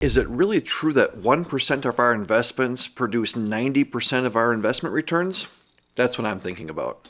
Is it really true that 1% of our investments produce 90% of our investment returns? That's what I'm thinking about.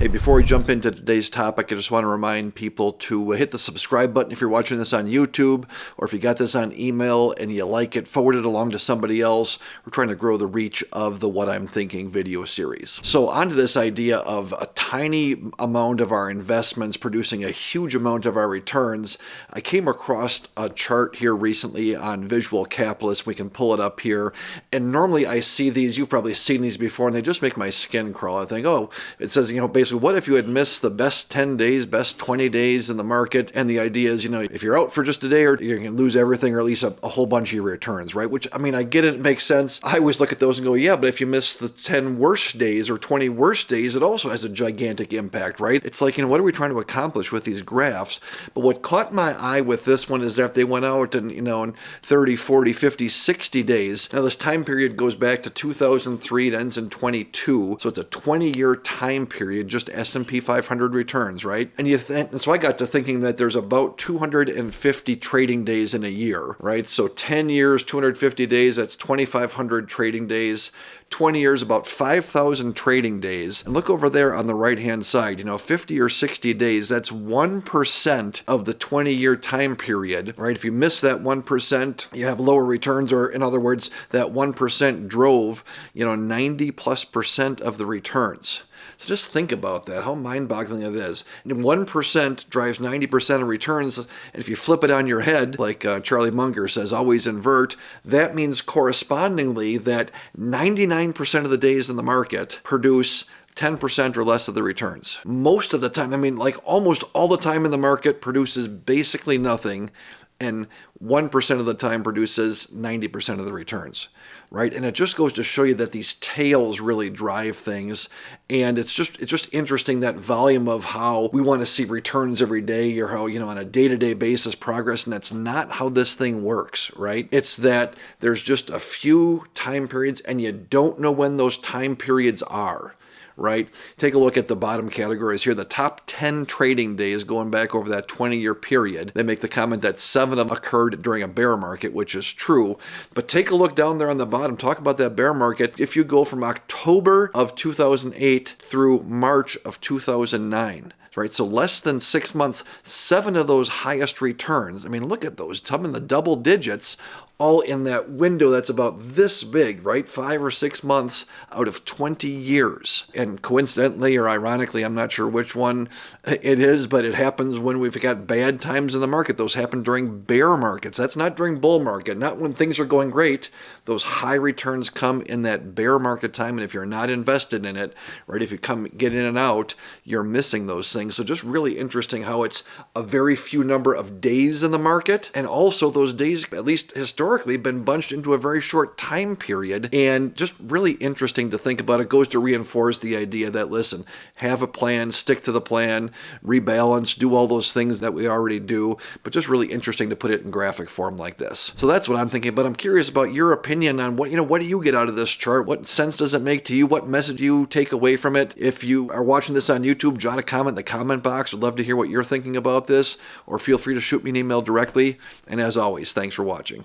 Hey, before we jump into today's topic, I just want to remind people to hit the subscribe button if you're watching this on YouTube, or if you got this on email and you like it, forward it along to somebody else. We're trying to grow the reach of the What I'm Thinking video series. So onto this idea of a tiny amount of our investments producing a huge amount of our returns. I came across a chart here recently on Visual Capitalist. We can pull it up here. And normally I see these, you've probably seen these before, and they just make my skin crawl. I think, oh, it says, basically, what if you had missed the best 10 days, best 20 days in the market? And the idea is, if you're out for just a day, or you can lose everything, or at least a whole bunch of your returns, right? Which, I get it, it makes sense. I always look at those and go, yeah, but if you miss the 10 worst days or 20 worst days, it also has a gigantic impact, right? It's like, what are we trying to accomplish with these graphs? But what caught my eye with this one is that they went out and, in 30, 40, 50, 60 days. Now, this time period goes back to 2003, it ends in 22. So it's a 20-year time period, just S&P 500 returns, right? And so I got to thinking that there's about 250 trading days in a year, right? So 10 years, 250 days, that's 2,500 trading days. 20 years, about 5,000 trading days. And look over there on the right-hand side, 50 or 60 days, that's 1% of the 20-year time period, right? If you miss that 1%, you have lower returns, or in other words, that 1% drove, 90+% of the returns. So just think about that, how mind-boggling it is. And 1% drives 90% of returns, and if you flip it on your head, like Charlie Munger says, always invert, that means correspondingly that 99% of the days in the market produce 10% or less of the returns. Most of the time, almost all the time in the market produces basically nothing, and 1% of the time produces 90% of the returns, right? And it just goes to show you that these tails really drive things. And it's just interesting, that volume of how we want to see returns every day, or how, on a day-to-day basis progress. And that's not how this thing works, right? It's that there's just a few time periods and you don't know when those time periods are. Right? Take a look at the bottom categories here. The top 10 trading days going back over that 20-year period. They make the comment that 7 of them occurred during a bear market, which is true. But take a look down there on the bottom. Talk about that bear market. If you go from October of 2008 through March of 2009, right? So less than 6 months, 7 of those highest returns. Look at those, some in the double digits, all in that window that's about this big, right? 5 or 6 months out of 20 years. And coincidentally or ironically, I'm not sure which one it is, but it happens when we've got bad times in the market. Those happen during bear markets. That's not during bull market, not when things are going great. Those high returns come in that bear market time. And if you're not invested in it, right, if you get in and out, you're missing those things. So just really interesting how it's a very few number of days in the market. And also those days, at least historically, been bunched into a very short time period. And just really interesting to think about. It goes to reinforce the idea that, listen, have a plan, stick to the plan, rebalance, do all those things that we already do. But just really interesting to put it in graphic form like this. So that's what I'm thinking. But I'm curious about your opinion on what do you get out of this chart? What sense does it make to you? What message do you take away from it? If you are watching this on YouTube, jot a comment in the comment box. Would love to hear what you're thinking about this, or feel free to shoot me an email directly. And as always, thanks for watching.